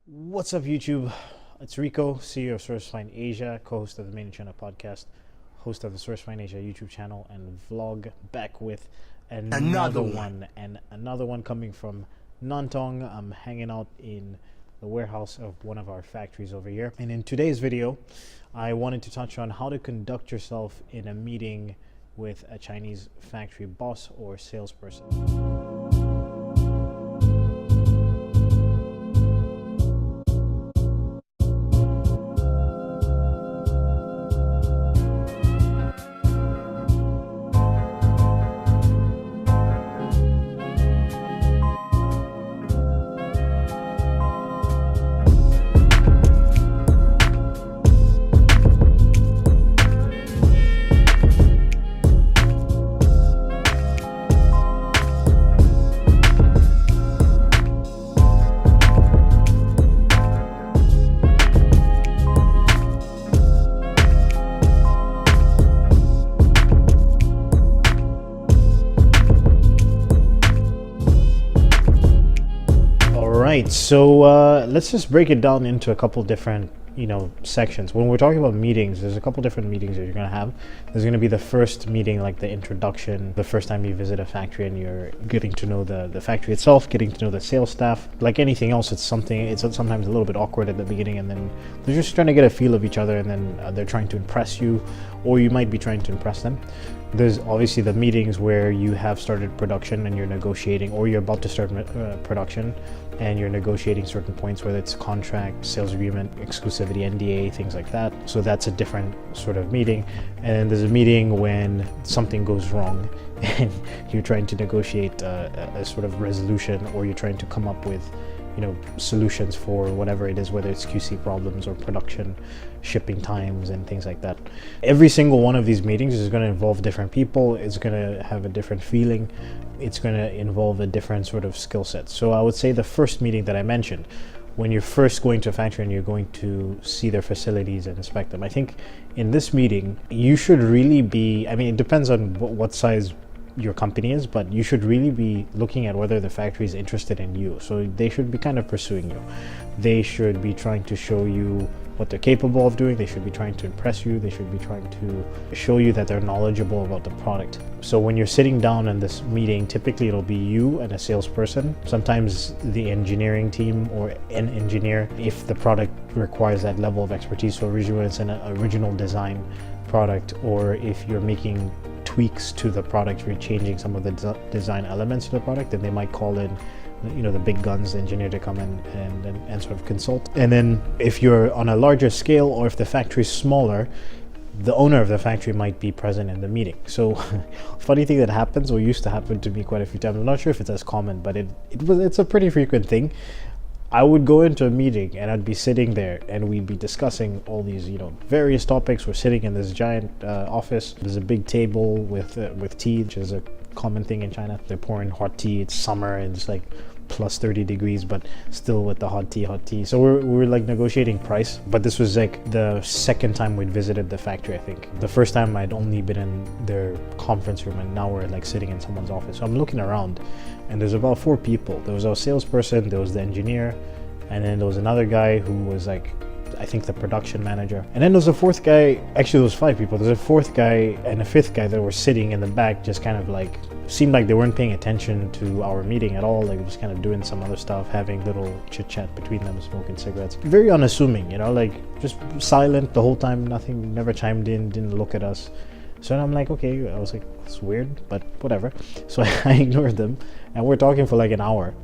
What's up, YouTube? It's Rico, CEO of SourceFind Asia, co-host of the Main China podcast, host of the SourceFind Asia YouTube channel and vlog, back with another one coming from Nantong. I'm hanging out in the warehouse of one of our factories over here. And in today's video, I wanted to touch on how to conduct yourself in a meeting with a Chinese factory boss or salesperson. Right, so let's just break it down into a couple different sections. When we're talking about meetings, there's a couple different meetings that you're going to have. There's going to be the first meeting, like the introduction, the first time you visit a factory and you're getting to know the factory itself, getting to know the sales staff. Like anything else, it's sometimes a little bit awkward at the beginning, and then they're just trying to get a feel of each other, and then they're trying to impress you, or you might be trying to impress them. There's obviously the meetings where you have started production and you're negotiating, or you're about to start production and you're negotiating certain points, whether it's contract, sales agreement, exclusivity, NDA, things like that. So that's a different sort of meeting. And there's a meeting when something goes wrong and you're trying to negotiate a sort of resolution, or you're trying to come up with solutions for whatever it is, whether it's QC problems or production, shipping times and things like that. Every single one of these meetings is going to involve different people. It's going to have a different feeling. It's going to involve a different sort of skill set. So I would say the first meeting that I mentioned, when you're first going to a factory and you're going to see their facilities and inspect them, I think in this meeting you should really be, it depends on what size your company is, but you should really be looking at whether the factory is interested in you. So they should be kind of pursuing you. They should be trying to show you what they're capable of doing. They should be trying to impress you. They should be trying to show you that they're knowledgeable about the product. So when you're sitting down in this meeting, typically it'll be you and a salesperson, sometimes the engineering team or an engineer if the product requires that level of expertise. So originally it's an original design product, or if you're making tweaks to the product, you're changing some of the design elements to the product, and they might call in the big guns, the engineer, to come in and sort of consult. And then if you're on a larger scale, or if the factory is smaller, the owner of the factory might be present in the meeting. So funny thing that happens, or used to happen to me quite a few times, I'm not sure if it's as common, but it's a pretty frequent thing. I would go into a meeting and I'd be sitting there and we'd be discussing all these various topics. We're sitting in this giant office. There's a big table with tea, which is a common thing in China. They're pouring hot tea. It's summer and it's like plus 30 degrees, but still with the hot tea. So we're like negotiating price. But this was like the second time we'd visited the factory, I think. The first time I'd only been in their conference room, and now we're like sitting in someone's office. So I'm looking around and there's about 4 people. There was our salesperson, there was the engineer, and then there was another guy who was like, I think, the production manager. And then there was a fourth guy. Actually, there was 5 people. There's a fourth guy and a fifth guy that were sitting in the back, just kind of like, seemed like they weren't paying attention to our meeting at all. Like just kind of doing some other stuff, having little chit chat between them, smoking cigarettes. Very unassuming, like just silent the whole time, nothing, never chimed in, didn't look at us. So I'm like, okay, I was like, it's weird, but whatever. So I ignored them, and we're talking for like an hour.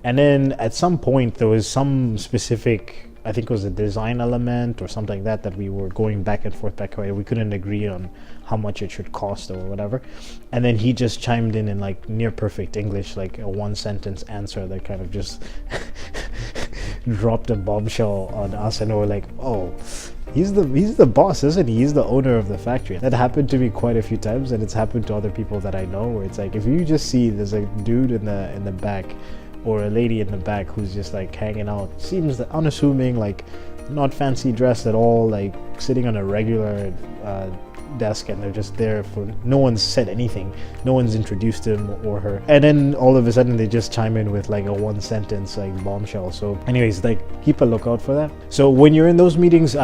And then at some point there was some specific, I think it was a design element or something like that we were going back and forth. We couldn't agree on how much it should cost or whatever. And then he just chimed in like near perfect English, like a 1-sentence answer that kind of just dropped a bombshell on us. And we're like, oh, he's the boss, isn't he? He's the owner of the factory. That happened to me quite a few times, and it's happened to other people that I know, where it's like, if you just see there's a dude in the back or a lady in the back who's just like hanging out, seems unassuming, like not fancy dressed at all, like sitting on a regular desk and they're just there for no one's said anything, no one's introduced him or her, and then all of a sudden they just chime in with like a one sentence like bombshell. So anyways, like keep a lookout for that. So when you're in those meetings,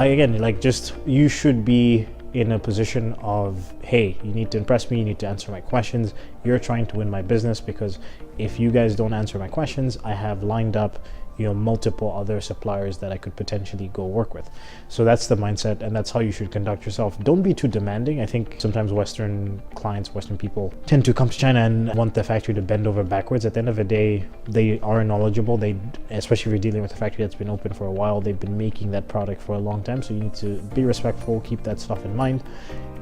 you should be in a position of, hey, you need to impress me, you need to answer my questions, you're trying to win my business, because if you guys don't answer my questions, I have lined up multiple other suppliers that I could potentially go work with. So that's the mindset, and that's how you should conduct yourself. Don't be too demanding. I think sometimes Western clients, Western people tend to come to China and want the factory to bend over backwards. At the end of the day, they are knowledgeable. Especially if you're dealing with a factory that's been open for a while, they've been making that product for a long time. So you need to be respectful, keep that stuff in mind,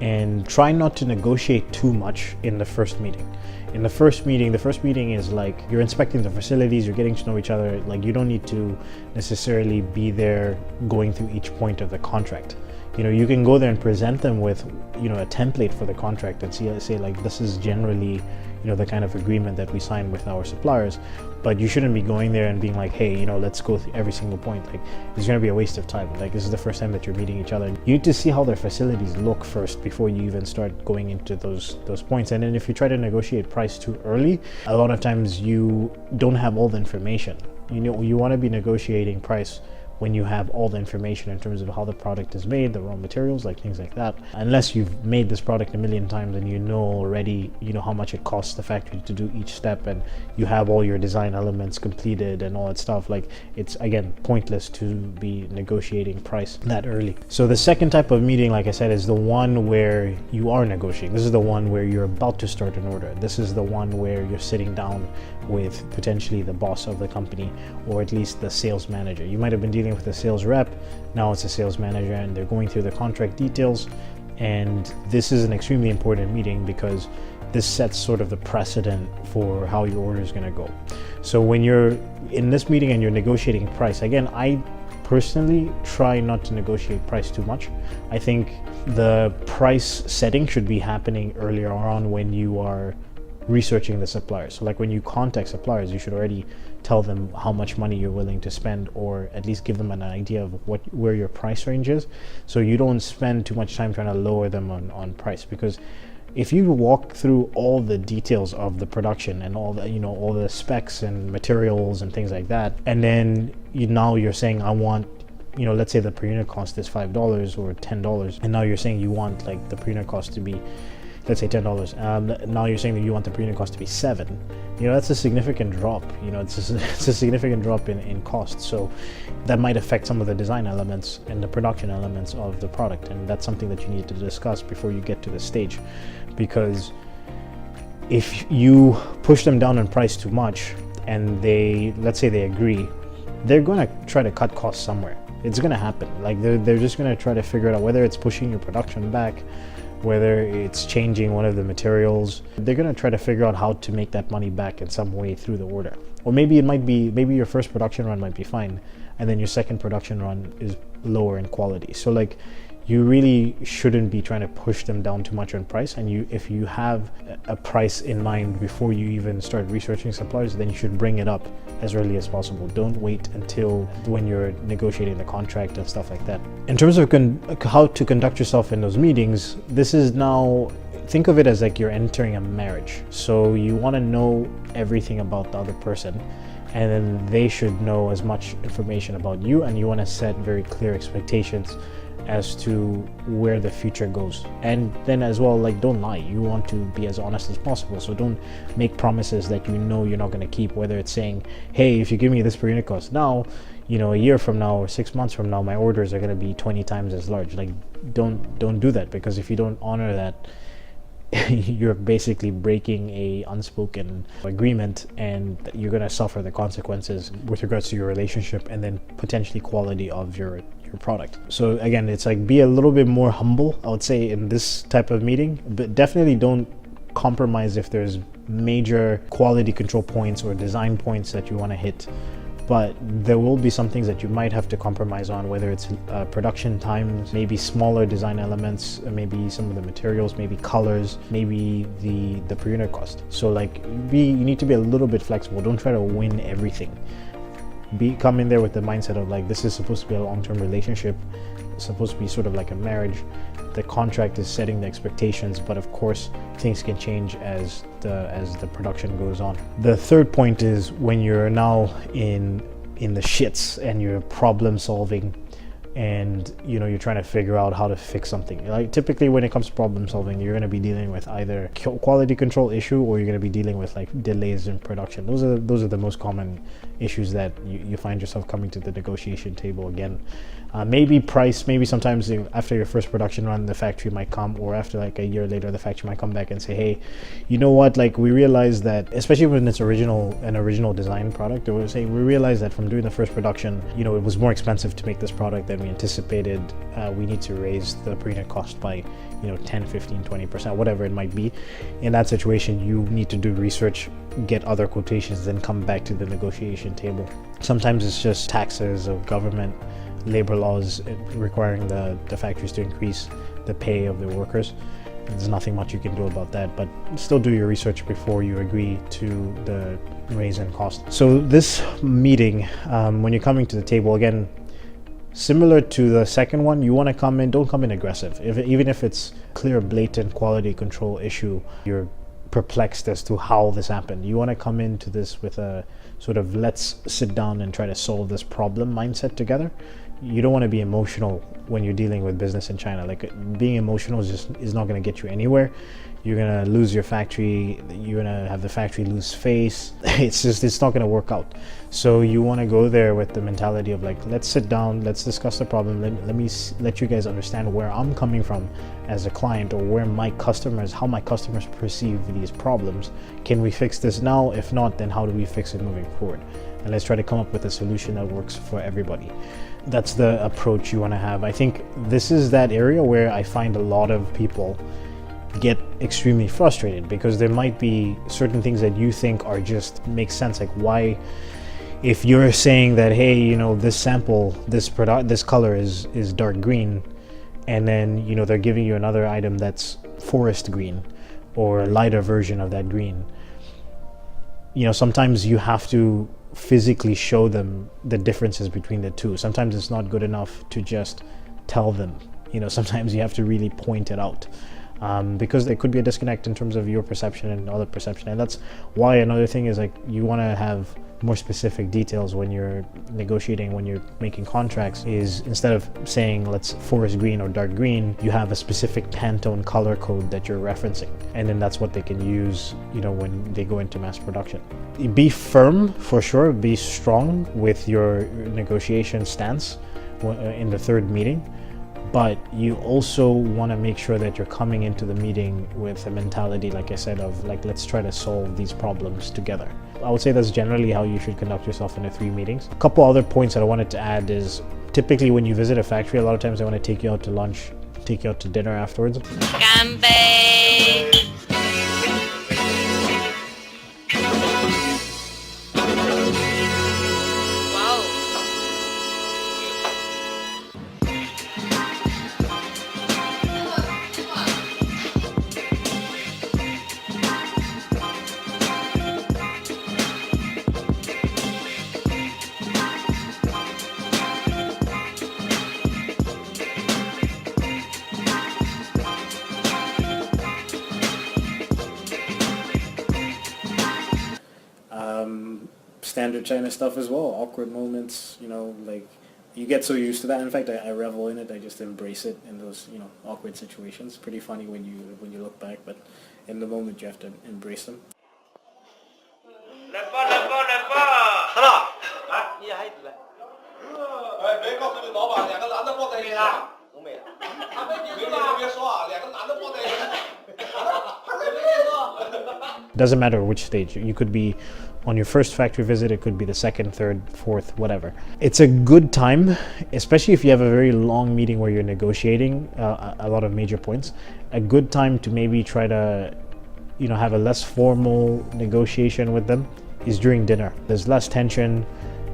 and try not to negotiate too much in the first meeting. In the first meeting is like you're inspecting the facilities, you're getting to know each other. Like you don't need to necessarily be there going through each point of the contract. You can go there and present them with a template for the contract and say like, this is generally the kind of agreement that we sign with our suppliers. But you shouldn't be going there and being like, hey, let's go through every single point. Like, it's going to be a waste of time. Like, this is the first time that you're meeting each other. You need to see how their facilities look first before you even start going into those points. And then if you try to negotiate price too early, a lot of times you don't have all the information. You want to be negotiating price when you have all the information in terms of how the product is made, the raw materials, like things like that. Unless you've made this product a million times and already how much it costs the factory to do each step, and you have all your design elements completed and all that stuff, like it's again pointless to be negotiating price that early. So the second type of meeting, like I said, is the one where you are negotiating. This is the one where you're about to start an order. This is the one where you're sitting down with potentially the boss of the company, or at least the sales manager. You might have been dealing with a sales rep, now it's a sales manager, and they're going through the contract details. And this is an extremely important meeting because this sets sort of the precedent for how your order is going to go. So when you're in this meeting and you're negotiating price, again, I personally try not to negotiate price too much. I think the price setting should be happening earlier on when you are researching the suppliers. So like when you contact suppliers, you should already tell them how much money you're willing to spend, or at least give them an idea of where your price range is, so you don't spend too much time trying to lower them on price. Because if you walk through all the details of the production and all the all the specs and materials and things like that, and then now you're saying, I want, let's say the per unit cost is $5 or $10, and now you're saying you want like the per unit cost to be, let's say $10. Now you're saying that you want the per unit cost to be $7. That's a significant drop. It's a significant drop in cost. So that might affect some of the design elements and the production elements of the product, and that's something that you need to discuss before you get to the stage. Because if you push them down in price too much, and let's say they agree, they're going to try to cut costs somewhere. It's going to happen. Like they're just going to try to figure it out, whether it's pushing your production back, whether it's changing one of the materials. They're going to try to figure out how to make that money back in some way through the order. Or maybe your first production run might be fine, and then your second production run is lower in quality. So like, you really shouldn't be trying to push them down too much on price. And if you have a price in mind before you even start researching suppliers, then you should bring it up as early as possible. Don't wait until when you're negotiating the contract and stuff like that. In terms of how to conduct yourself in those meetings, this is now, think of it as like you're entering a marriage. So you want to know everything about the other person, and then they should know as much information about you, and you want to set very clear expectations as to where the future goes. And then as well, like, don't lie. You want to be as honest as possible, so don't make promises that you're not going to keep, whether it's saying, hey, if you give me this per unit cost now, a year from now or 6 months from now, my orders are going to be 20 times as large. Like, don't do that, because if you don't honor that, you're basically breaking a unspoken agreement, and you're going to suffer the consequences with regards to your relationship and then potentially quality of your product. So again, it's like, be a little bit more humble, I would say, in this type of meeting, but definitely don't compromise if there's major quality control points or design points that you want to hit. But there will be some things that you might have to compromise on, whether it's production times, maybe smaller design elements, maybe some of the materials, maybe colors, maybe the per unit cost. So like, you need to be a little bit flexible. Don't try to win everything. come in there with the mindset of like, this is supposed to be a long-term relationship. It's supposed to be sort of like a marriage. The contract is setting the expectations, but of course things can change as the production goes on. The third point is when you're now in the shits and you're problem solving, and you're trying to figure out how to fix something. Like typically when it comes to problem solving, you're going to be dealing with either quality control issue, or you're going to be dealing with like delays in production. Those are the most common issues that you find yourself coming to the negotiation table again. Maybe price, maybe sometimes after your first production run, the factory might come, or after like a year later, the factory might come back and say, hey, you know what, like we realized that, especially when it's an original design product, they will say, we realized that from doing the first production, it was more expensive to make this product than we anticipated. We need to raise the per unit cost by 10, 15, 20%, whatever it might be. In that situation, you need to do research, get other quotations, then come back to the negotiation table. Sometimes it's just taxes or government labor laws requiring the factories to increase the pay of their workers. There's nothing much you can do about that, but still do your research before you agree to the raise in cost. So this meeting, when you're coming to the table, again, similar to the second one, you want to come in, don't come in aggressive. Even if it's clear, blatant quality control issue, you're perplexed as to how this happened. You want to come into this with a sort of let's sit down and try to solve this problem mindset together. You don't want to be emotional when you're dealing with business in China. Like being emotional is not going to get you anywhere. You're going to lose your factory. You're going to have the factory lose face. It's not going to work out. So you want to go there with the mentality of like, let's sit down, let's discuss the problem. Let you guys understand where I'm coming from as a client, or where how my customers perceive these problems. Can we fix this now? If not, then how do we fix it moving forward? And let's try to come up with a solution that works for everybody. That's the approach you want to have. I think this is that area where I find a lot of people get extremely frustrated, because there might be certain things that you think are just make sense. Like why, if you're saying that, hey, this sample, this color is dark green, and then they're giving you another item that's forest green or a lighter version of that green, sometimes you have to physically show them the differences between the two. Sometimes it's not good enough to just tell them. Sometimes you have to really point it out, because there could be a disconnect in terms of your perception and other perception. And that's why another thing is like you want to have more specific details when you're negotiating, when you're making contracts, is instead of saying let's forest green or dark green, you have a specific Pantone color code that you're referencing, and then that's what they can use when they go into mass production. Be firm for sure, be strong with your negotiation stance in the third meeting, but you also want to make sure that you're coming into the meeting with a mentality, like I said, of like, let's try to solve these problems together. I would say that's generally how you should conduct yourself in the 3 meetings. A couple other points that I wanted to add is, typically when you visit a factory, a lot of times they want to take you out to lunch, take you out to dinner afterwards. Ganbei! Standard China stuff as well, awkward moments, like you get so used to that. In fact, I revel in it. I just embrace it in those, awkward situations. Pretty funny when you look back, but in the moment you have to embrace them. Doesn't matter which stage. You could be on your first factory visit, it could be the second, third, fourth, whatever. It's a good time, especially if you have a very long meeting where you're negotiating a lot of major points. A good time to maybe try to, have a less formal negotiation with them is during dinner. There's less tension.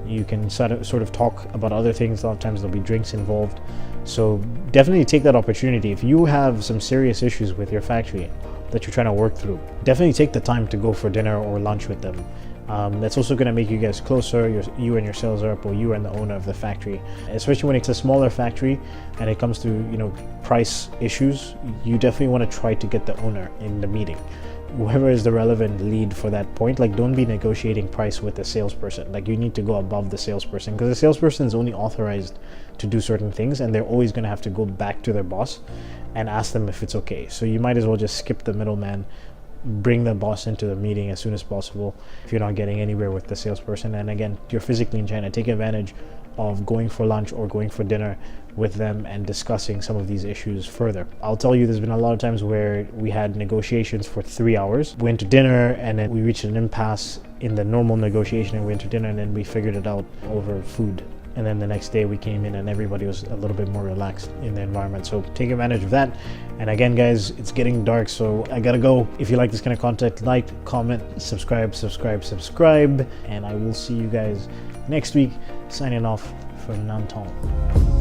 You can sort of talk about other things. A lot of times there'll be drinks involved. So definitely take that opportunity. If you have some serious issues with your factory that you're trying to work through, definitely take the time to go for dinner or lunch with them. That's also going to make you guys closer. You and your sales rep, or you and the owner of the factory, especially when it's a smaller factory and it comes to price issues. You definitely want to try to get the owner in the meeting, whoever is the relevant lead for that point. Like, don't be negotiating price with the salesperson. Like, you need to go above the salesperson, because the salesperson is only authorized to do certain things, and they're always going to have to go back to their boss and ask them if it's okay. So you might as well just skip the middleman, bring the boss into the meeting as soon as possible if you're not getting anywhere with the salesperson. And again, you're physically in China, take advantage of going for lunch or going for dinner with them and discussing some of these issues further. I'll tell you, there's been a lot of times where we had negotiations for 3 hours, went to dinner, and then we reached an impasse in the normal negotiation, and we went to dinner, and then we figured it out over food. And then the next day we came in and everybody was a little bit more relaxed in the environment. So take advantage of that. And again, guys, it's getting dark, so I gotta go. If you like this kind of content, like, comment, subscribe, and I will see you guys next week. Signing off from Nantong.